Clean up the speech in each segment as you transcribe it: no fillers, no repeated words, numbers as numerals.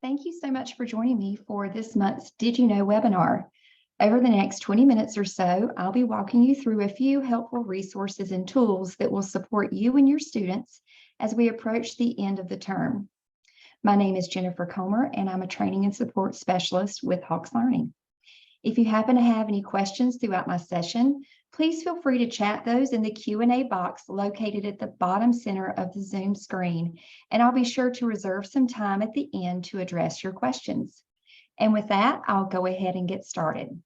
Thank you so much for joining me for this month's Did You Know webinar. Over the next 20 minutes or so, I'll be walking you through a few helpful resources and tools that will support you and your students as we approach the end of the term. My name is Jennifer Comer, and I'm a training and support specialist with Hawks Learning. If you happen to have any questions throughout my session, please feel free to chat those in the Q&A box located at the bottom center of the Zoom screen, and I'll be sure to reserve some time at the end to address your questions. And with that, I'll go ahead and get started.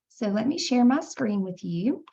So let me share my screen with you.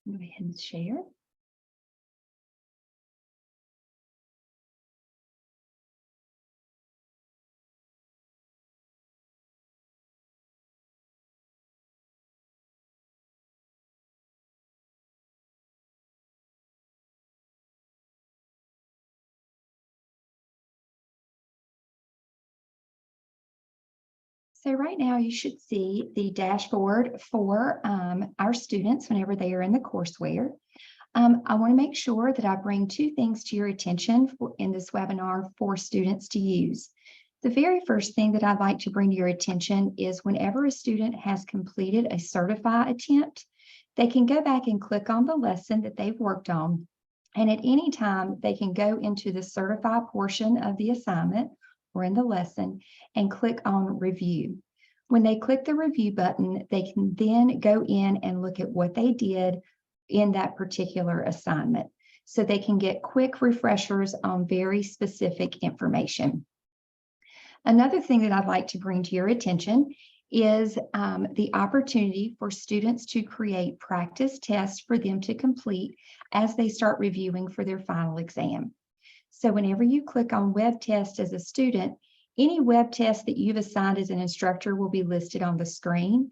Go ahead and share. So right now you should see the dashboard for our students whenever they are in the courseware. I want to make sure that I bring two things to your attention in this webinar for students to use. The very first thing that I'd like to bring to your attention is whenever a student has completed a certify attempt, they can go back and click on the lesson that they've worked on. And at any time, they can go into the certify portion of the assignment or in the lesson and click on review. When they click the review button, they can then go in and look at what they did in that particular assignment. So they can get quick refreshers on very specific information. Another thing that I'd like to bring to your attention is the opportunity for students to create practice tests for them to complete as they start reviewing for their final exam. So whenever you click on web test as a student, any web test that you've assigned as an instructor will be listed on the screen.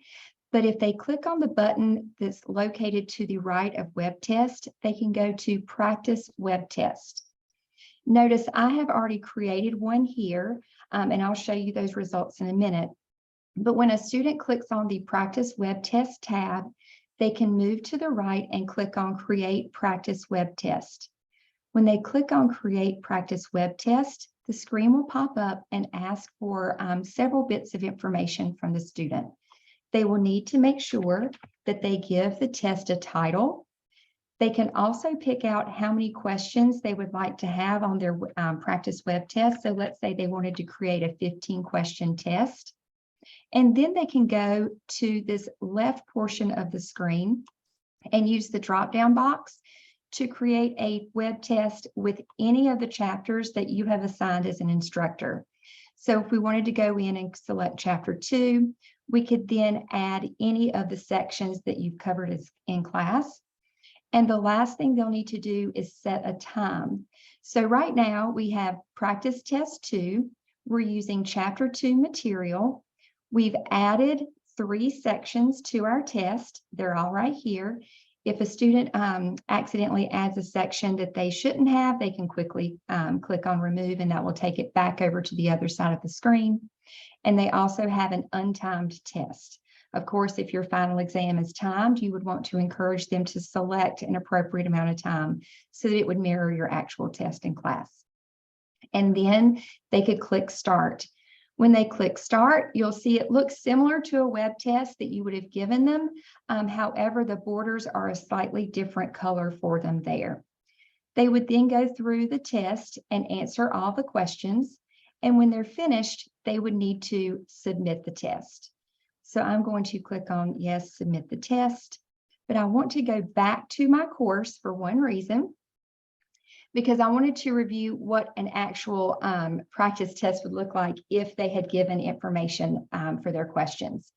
But if they click on the button that's located to the right of web test, they can go to practice web test. Notice I have already created one here, and I'll show you those results in a minute. But when a student clicks on the practice web test tab, they can move to the right and click on create practice web test. When they click on Create Practice Web Test, the screen will pop up and ask for several bits of information from the student. They will need to make sure that they give the test a title. They can also pick out how many questions they would like to have on their practice web test. So let's say they wanted to create a 15-question test. And then they can go to this left portion of the screen and use the drop-down box to create a web test with any of the chapters that you have assigned as an instructor. So if we wanted to go in and select chapter 2, we could then add any of the sections that you've covered in class. And the last thing they'll need to do is set a time. So right now we have practice test 2. We're using chapter 2 material. We've added 3 sections to our test. They're all right here. If a student accidentally adds a section that they shouldn't have, they can quickly click on remove, and that will take it back over to the other side of the screen. And they also have an untimed test. Of course, if your final exam is timed, you would want to encourage them to select an appropriate amount of time so that it would mirror your actual test in class. And then they could click start. When they click start, you'll see it looks similar to a web test that you would have given them. However, the borders are a slightly different color for them there. They would then go through the test and answer all the questions. And when they're finished, they would need to submit the test. So I'm going to click on yes, submit the test. But I want to go back to my course for one reason, because I wanted to review what an actual practice test would look like if they had given information for their questions.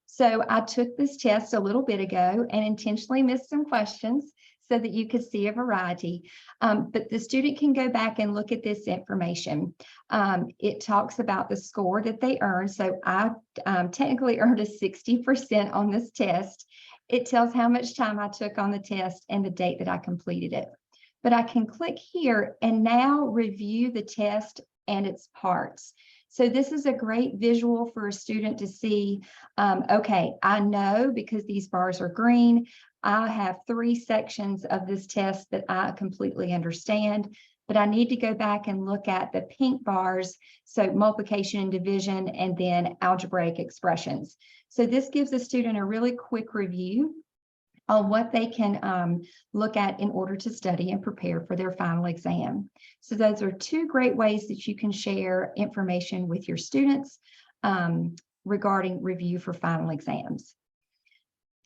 So I took this test a little bit ago and intentionally missed some questions so that you could see a variety. But the student can go back and look at this information. It talks about the score that they earned. So I technically earned a 60% on this test. It tells how much time I took on the test and the date that I completed it. But I can click here and now review the test and its parts. So this is a great visual for a student to see, okay, I know because these bars are green, I have 3 sections of this test that I completely understand, but I need to go back and look at the pink bars, so multiplication and division, and then algebraic expressions. So this gives a student a really quick review on what they can look at in order to study and prepare for their final exam. So those are 2 great ways that you can share information with your students regarding review for final exams.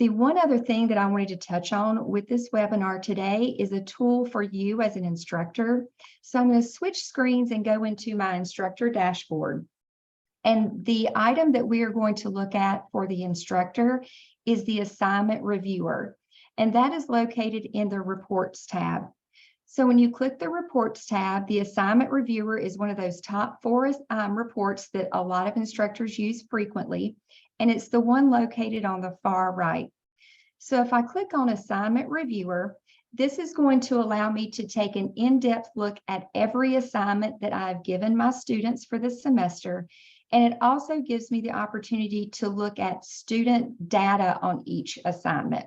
The one other thing that I wanted to touch on with this webinar today is a tool for you as an instructor. So I'm going to switch screens and go into my instructor dashboard. And the item that we are going to look at for the instructor is the assignment reviewer, and that is located in the reports tab. So when you click the reports tab, the assignment reviewer is one of those top 4 reports that a lot of instructors use frequently, and it's the one located on the far right. So if I click on assignment reviewer, this is going to allow me to take an in-depth look at every assignment that I've given my students for this semester. And it also gives me the opportunity to look at student data on each assignment.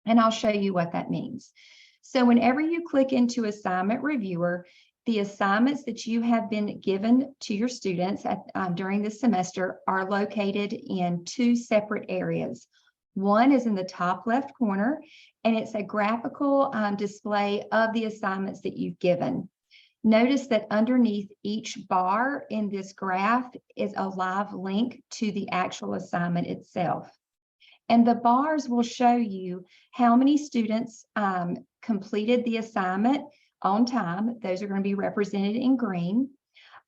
And I'll show you what that means. So whenever you click into assignment reviewer, the assignments that you have been given to your students during this semester are located in 2 separate areas. One is in the top left corner, and it's a graphical display of the assignments that you've given. Notice that underneath each bar in this graph is a live link to the actual assignment itself. And the bars will show you how many students completed the assignment on time. Those are going to be represented in green.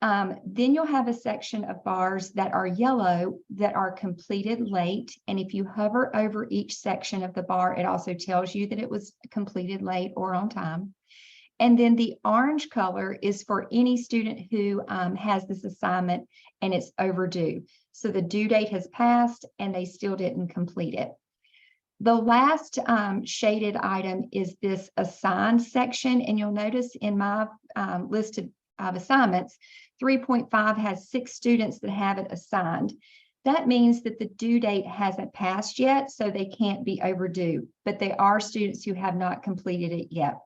Then you'll have a section of bars that are yellow that are completed late. And if you hover over each section of the bar, it also tells you that it was completed late or on time. And then the orange color is for any student who has this assignment and it's overdue. So the due date has passed and they still didn't complete it. The last shaded item is this assigned section. And you'll notice in my list of assignments, 3.5 has 6 students that have it assigned. That means that the due date hasn't passed yet, so they can't be overdue, but they are students who have not completed it yet.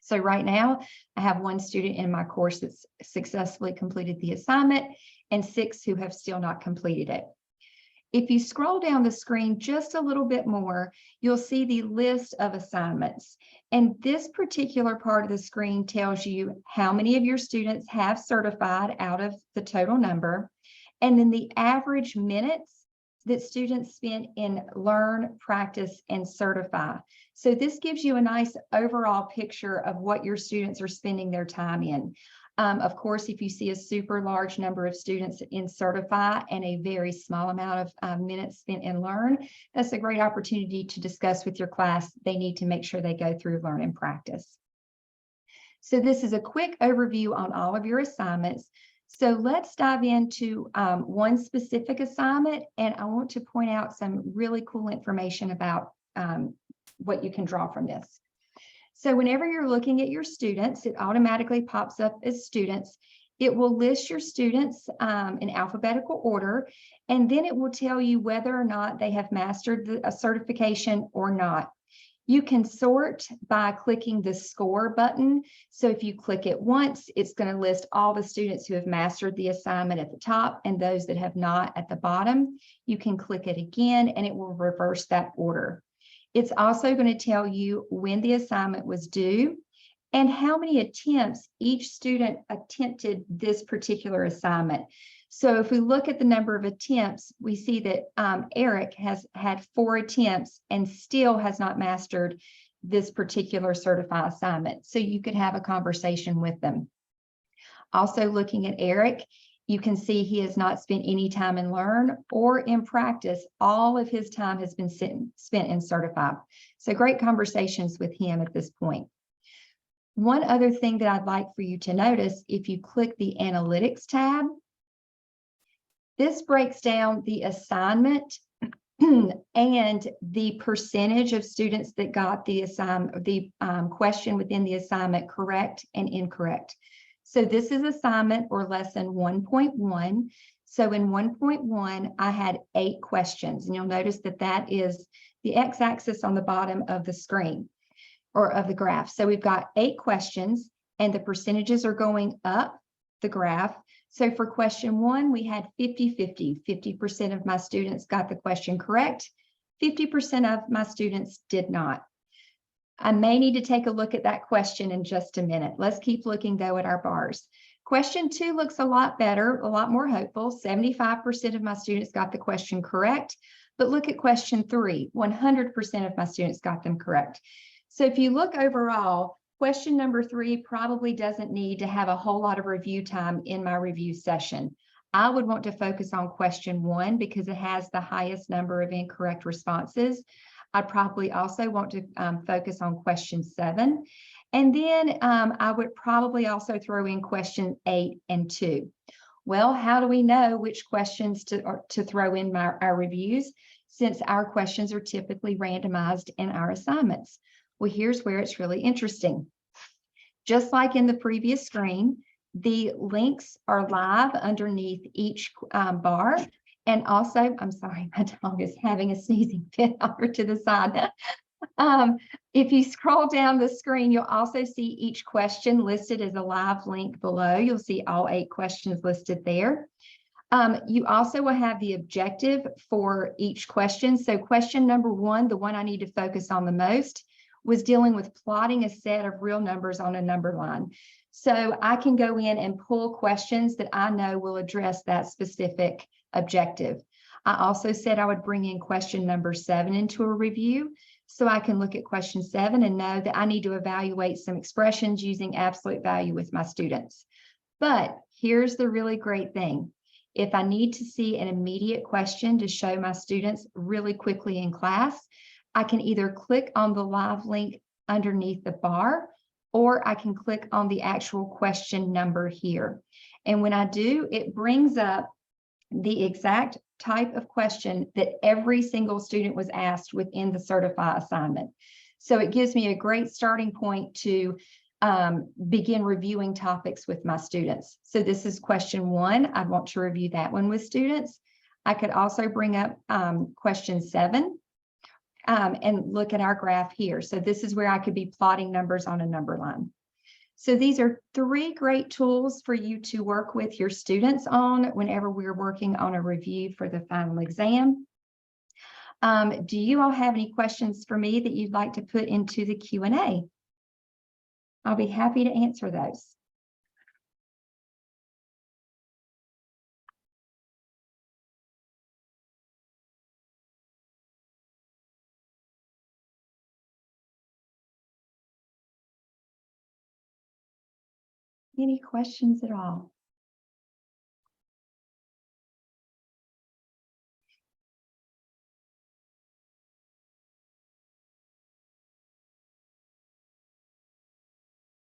So right now, I have 1 student in my course that's successfully completed the assignment and 6 who have still not completed it. If you scroll down the screen just a little bit more, you'll see the list of assignments. And this particular part of the screen tells you how many of your students have certified out of the total number, and then the average minutes that students spend in learn, practice, and certify. So this gives you a nice overall picture of what your students are spending their time in. Of course, if you see a super large number of students in certify and a very small amount of minutes spent in learn, that's a great opportunity to discuss with your class. They need to make sure they go through learn and practice. So this is a quick overview on all of your assignments. So let's dive into one specific assignment, and I want to point out some really cool information about what you can draw from this. So whenever you're looking at your students, it automatically pops up as students. It will list your students in alphabetical order, and then it will tell you whether or not they have mastered a certification or not. You can sort by clicking the score button. So if you click it once, it's going to list all the students who have mastered the assignment at the top and those that have not at the bottom. You can click it again and it will reverse that order. It's also going to tell you when the assignment was due and how many attempts each student attempted this particular assignment. So if we look at the number of attempts, we see that Eric has had 4 attempts and still has not mastered this particular certify assignment. So you could have a conversation with them. Also looking at Eric, you can see he has not spent any time in learn or in practice. All of his time has been spent in certify. So great conversations with him at this point. One other thing that I'd like for you to notice, if you click the analytics tab, this breaks down the assignment and the percentage of students that got the question within the assignment correct and incorrect. So this is assignment or lesson 1.1. So in 1.1, I had 8 questions, and you'll notice that that is the x-axis on the bottom of the screen or of the graph. So we've got 8 questions, and the percentages are going up the graph. So for question 1, we had 50-50. 50% of my students got the question correct. 50% of my students did not. I may need to take a look at that question in just a minute. Let's keep looking though at our bars. Question 2 looks a lot better, a lot more hopeful. 75% of my students got the question correct. But look at question 3. 100% of my students got them correct. So if you look overall, question number 3 probably doesn't need to have a whole lot of review time in my review session. I would want to focus on question 1 because it has the highest number of incorrect responses. I'd probably also want to focus on question 7. And then I would probably also throw in question 8 and 2. Well, how do we know which questions to throw in our reviews, since our questions are typically randomized in our assignments? Well, here's where it's really interesting. Just like in the previous screen, the links are live underneath each bar. And also, I'm sorry, my dog is having a sneezing fit over to the side. If you scroll down the screen, you'll also see each question listed as a live link below. You'll see all 8 questions listed there. You also will have the objective for each question. So question number 1, the one I need to focus on the most, was dealing with plotting a set of real numbers on a number line. So I can go in and pull questions that I know will address that specific objective. I also said I would bring in question number 7 into a review, so I can look at question 7 and know that I need to evaluate some expressions using absolute value with my students. But here's the really great thing. If I need to see an immediate question to show my students really quickly in class, I can either click on the live link underneath the bar, or I can click on the actual question number here. And when I do, it brings up the exact type of question that every single student was asked within the certify assignment. So it gives me a great starting point to begin reviewing topics with my students. So this is question 1. I want to review that one with students. I could also bring up question 7 and look at our graph here. So this is where I could be plotting numbers on a number line. So these are 3 great tools for you to work with your students on whenever we're working on a review for the final exam. Do you all have any questions for me that you'd like to put into the Q&A? I'll be happy to answer those. Any questions at all?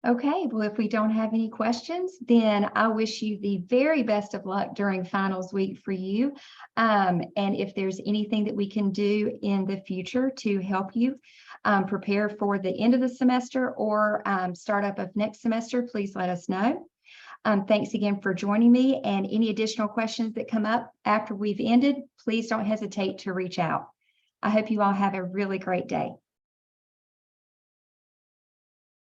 Okay, well, if we don't have any questions, then I wish you the very best of luck during finals week for you. And if there's anything that we can do in the future to help you prepare for the end of the semester or startup of next semester, please let us know. Thanks again for joining me, and any additional questions that come up after we've ended, please don't hesitate to reach out. I hope you all have a really great day.